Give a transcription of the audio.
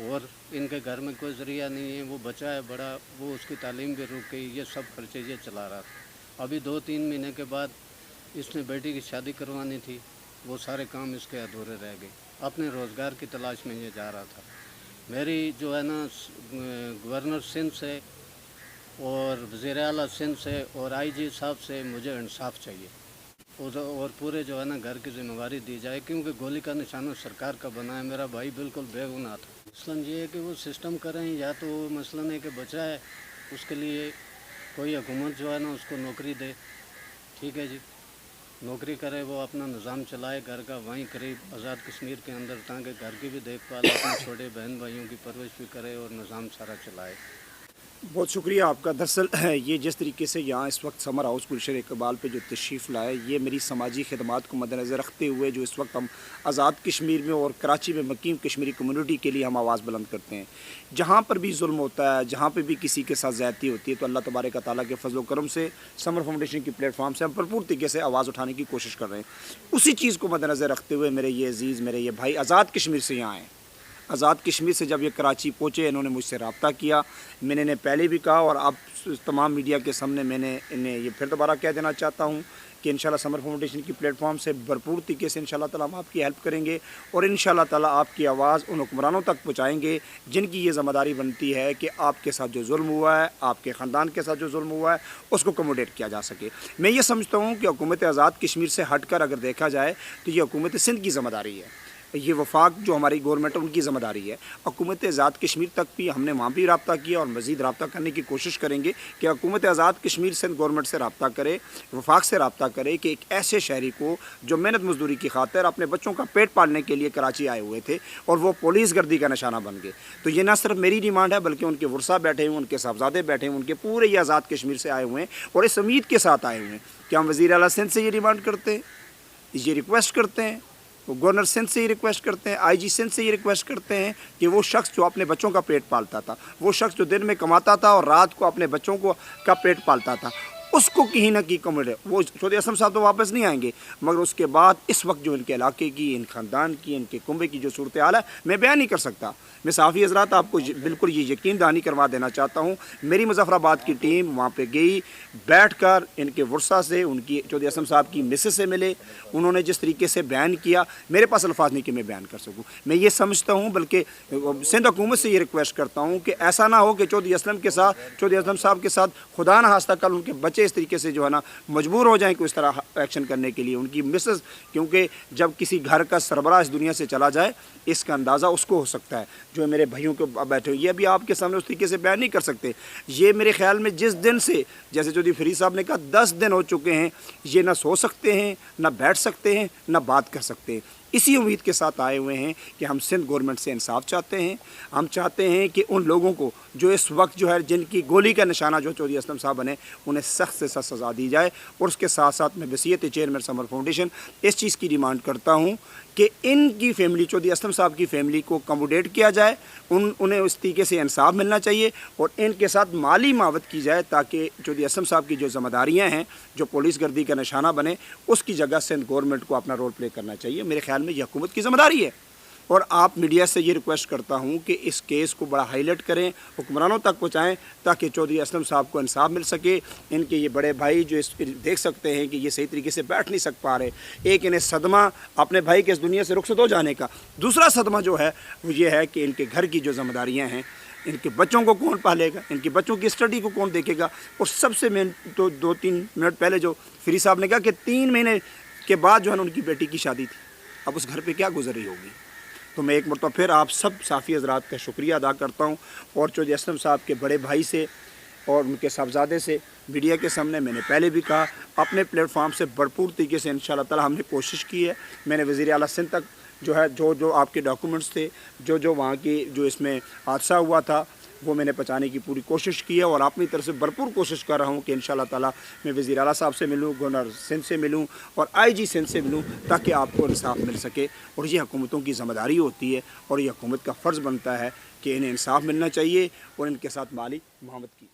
اور ان کے گھر میں کوئی ذریعہ نہیں ہے، وہ بچہ ہے بڑا، وہ اس کی تعلیم بھی رک گئی، یہ سب خرچے یہ چلا رہا تھا۔ ابھی 2-3 مہینے کے بعد اس نے بیٹی کی شادی کروانی تھی، وہ سارے کام اس کے ادھورے رہ گئے، اپنے روزگار کی تلاش میں یہ جا رہا تھا۔ میری جو ہے نا گورنر سندھ سے اور وزیر اعلیٰ سندھ سے اور آئی جی صاحب سے مجھے انصاف چاہیے، اور پورے جو ہے نا گھر کی ذمہ داری دی جائے، کیونکہ گولی کا نشانہ سرکار کا بنا ہے، میرا بھائی بالکل بے گناہ تھا۔ مثلاً یہ ہے کہ وہ سسٹم کریں، یا تو مثلاً ہے کہ بچہ ہے اس کے لیے کوئی حکومت جو ہے نا اس کو نوکری دے، ٹھیک ہے جی، نوکری کرے، وہ اپنا نظام چلائے گھر کا وہیں قریب آزاد کشمیر کے اندر، تاکہ گھر کی بھی دیکھ بھال، اپنے چھوٹے بہن بھائیوں کی پرورش بھی کرے اور نظام سارا چلائے۔ بہت شکریہ آپ کا۔ دراصل یہ جس طریقے سے یہاں اس وقت سمر ہاؤس گلشن اقبال پہ جو تشریف لائے، یہ میری سماجی خدمات کو مد نظر رکھتے ہوئے جو اس وقت ہم آزاد کشمیر میں اور کراچی میں مقیم کشمیری کمیونٹی کے لیے ہم آواز بلند کرتے ہیں۔ جہاں پر بھی ظلم ہوتا ہے، جہاں پہ بھی کسی کے ساتھ زیادتی ہوتی ہے، تو اللہ تبارک و تعالیٰ کے فضل و کرم سے سمر فاؤنڈیشن کی پلیٹ فارم سے ہم بھرپور طریقے سے آواز اٹھانے کی کوشش کر رہے ہیں۔ اسی چیز کو مد نظر رکھتے ہوئے میرے یہ عزیز، میرے یہ بھائی آزاد کشمیر سے یہاں آئے۔ آزاد کشمیر سے جب یہ کراچی پہنچے، انہوں نے مجھ سے رابطہ کیا۔ میں نے انہیں پہلے بھی کہا اور اب تمام میڈیا کے سامنے میں نے انہیں یہ پھر دوبارہ کہہ دینا چاہتا ہوں کہ انشاءاللہ سمر فاؤنڈیشن کی پلیٹ فارم سے بھرپور طریقے سے انشاءاللہ تعالیٰ ہم آپ کی ہیلپ کریں گے، اور انشاءاللہ تعالیٰ آپ کی آواز ان حکمرانوں تک پہنچائیں گے جن کی یہ ذمہ داری بنتی ہے کہ آپ کے ساتھ جو ظلم ہوا ہے، آپ کے خاندان کے ساتھ جو ظلم ہوا ہے، اس کو کموڈیٹ کیا جا سکے۔ میں یہ سمجھتا ہوں کہ حکومت آزاد کشمیر سے ہٹ کر اگر دیکھا جائے تو یہ حکومت سندھ کی ذمہ داری ہے، یہ وفاق جو ہماری گورنمنٹ ہے ان کی ذمہ داری ہے۔ حکومت آزاد کشمیر تک بھی ہم نے وہاں بھی رابطہ کیا اور مزید رابطہ کرنے کی کوشش کریں گے کہ حکومت آزاد کشمیر سندھ گورنمنٹ سے رابطہ کرے، وفاق سے رابطہ کرے کہ ایک ایسے شہری کو جو محنت مزدوری کی خاطر اپنے بچوں کا پیٹ پالنے کے لیے کراچی آئے ہوئے تھے اور وہ پولیس گردی کا نشانہ بن گئے، تو یہ نہ صرف میری ڈیمانڈ ہے بلکہ ان کے ورثاء بیٹھے ہوئے، ان کے صاحبزادے بیٹھے ہوئے، ان کے پورے یہ آزاد کشمیر سے آئے ہوئے ہیں اور اس امید کے ساتھ آئے ہوئے ہیں کہ ہم وزیر اعلیٰ سندھ سے یہ ڈیمانڈ کرتے ہیں، یہ ریکویسٹ کرتے ہیں، گورنر سندھ سے یہ ریکویسٹ کرتے ہیں، آئی جی سندھ سے یہ ریکویسٹ کرتے ہیں کہ وہ شخص جو اپنے بچوں کا پیٹ پالتا تھا، وہ شخص جو دن میں کماتا تھا اور رات کو اپنے بچوں کا پیٹ پالتا تھا، اس کو کہیں نہ کہیں کمیونٹی، وہ چودھری اسلم صاحب تو واپس نہیں آئیں گے، مگر اس کے بعد اس وقت جو ان کے علاقے کی، ان خاندان کی، ان کے کنبے کی جو صورتحال ہے میں بیان نہیں کر سکتا۔ میں صحافی حضرات آپ کو بالکل یہ یقین دہانی کروا دینا چاہتا ہوں، میری مظفر آباد کی ٹیم وہاں پہ گئی، بیٹھ کر ان کے ورثاء سے، ان کی چودھری اسلم صاحب کی مسز سے ملے، انہوں نے جس طریقے سے بیان کیا، میرے پاس الفاظ نہیں کہ میں بیان کر سکوں۔ میں یہ سمجھتا ہوں، بلکہ سندھ حکومت سے یہ ریکویسٹ کرتا ہوں کہ ایسا نہ ہو کہ چودھری اسلم صاحب کے ساتھ خدا نہ خواستہ کل ان کے بچے اس طریقے سے جو ہے نا مجبور ہو جائیں کہ اس طرح ایکشن کرنے کے لیے، ان کی مسز، کیونکہ جب کسی گھر کا سربراہ اس دنیا سے چلا جائے اس کا اندازہ اس کو ہو سکتا ہے جو میرے بھائیوں کے بیٹھے ہوئے، یہ بھی آپ کے سامنے اس طریقے سے بیان نہیں کر سکتے۔ یہ میرے خیال میں جس دن سے، جیسے چودھری فرید صاحب نے کہا 10 دن ہو چکے ہیں، یہ نہ سو سکتے ہیں، نہ بیٹھ سکتے ہیں، نہ بات کر سکتے ہیں۔ اسی امید کے ساتھ آئے ہوئے ہیں کہ ہم سندھ گورنمنٹ سے انصاف چاہتے ہیں، ہم چاہتے ہیں کہ ان لوگوں کو جو اس وقت جو ہے جن کی گولی کا نشانہ جو چودھری اسلم صاحب بنے، انہیں سخت سے سخت سزا دی جائے، اور اس کے ساتھ ساتھ میں بصیت چیئرمین سمر فاؤنڈیشن اس چیز کی ڈیمانڈ کرتا ہوں کہ ان کی فیملی، چودھری اسلم صاحب کی فیملی کو کموڈیٹ کیا جائے، انہیں اس طریقے سے انصاف ملنا چاہیے اور ان کے ساتھ مالی معاوت کی جائے تاکہ چودھری اسلم صاحب کی جو ذمہ داریاں ہیں جو پولیس گردی کا نشانہ بنے، اس کی جگہ سندھ گورنمنٹ کو اپنا رول پلے کرنا چاہیے۔ میرے خیال میں یہ حکومت کی ذمہ داری ہے، اور آپ میڈیا سے یہ ریکویسٹ کرتا ہوں کہ اس کیس کو بڑا ہائی لائٹ کریں، حکمرانوں تک پہنچائیں تاکہ چودھری اسلم صاحب کو انصاف مل سکے۔ ان کے یہ بڑے بھائی جو دیکھ سکتے ہیں کہ یہ صحیح طریقے سے بیٹھ نہیں پا رہے، ایک انہیں صدمہ اپنے بھائی کے اس دنیا سے رخصت ہو جانے کا، دوسرا صدمہ جو ہے وہ یہ ہے کہ ان کے گھر کی جو ذمہ داریاں ہیں، ان کے بچوں کو کون پالے گا، ان کے بچوں کی اسٹڈی کو کون دیکھے گا، اور سب سے مین تو 2-3 منٹ پہلے جو فری صاحب نے کہا کہ 3 مہینے کے بعد جو ہے ان کی بیٹی کی شادی تھی، اب اس گھر پہ کیا گزر رہی ہوگی۔ تو میں ایک مرتبہ پھر آپ سب صحافی حضرات کا شکریہ ادا کرتا ہوں، اور چودھری اسلم صاحب کے بڑے بھائی سے اور ان کے صاحبزادے سے میڈیا کے سامنے میں نے پہلے بھی کہا، اپنے پلیٹ فارم سے بھرپور طریقے سے انشاءاللہ تعالی ہم نے کوشش کی ہے۔ میں نے وزیر اعلیٰ سندھ تک جو ہے جو آپ کے ڈاکومنٹس تھے، جو وہاں کی جو اس میں حادثہ ہوا تھا، وہ میں نے پہنچانے کی پوری کوشش کی ہے، اور اپنی طرف سے بھرپور کوشش کر رہا ہوں کہ انشاءاللہ تعالی میں وزیر اعلیٰ صاحب سے ملوں، گورنر سندھ سے ملوں اور آئی جی سندھ سے ملوں تاکہ آپ کو انصاف مل سکے۔ اور یہ حکومتوں کی ذمہ داری ہوتی ہے اور یہ حکومت کا فرض بنتا ہے کہ انہیں انصاف ملنا چاہیے اور ان کے ساتھ مالی معاوضہ کی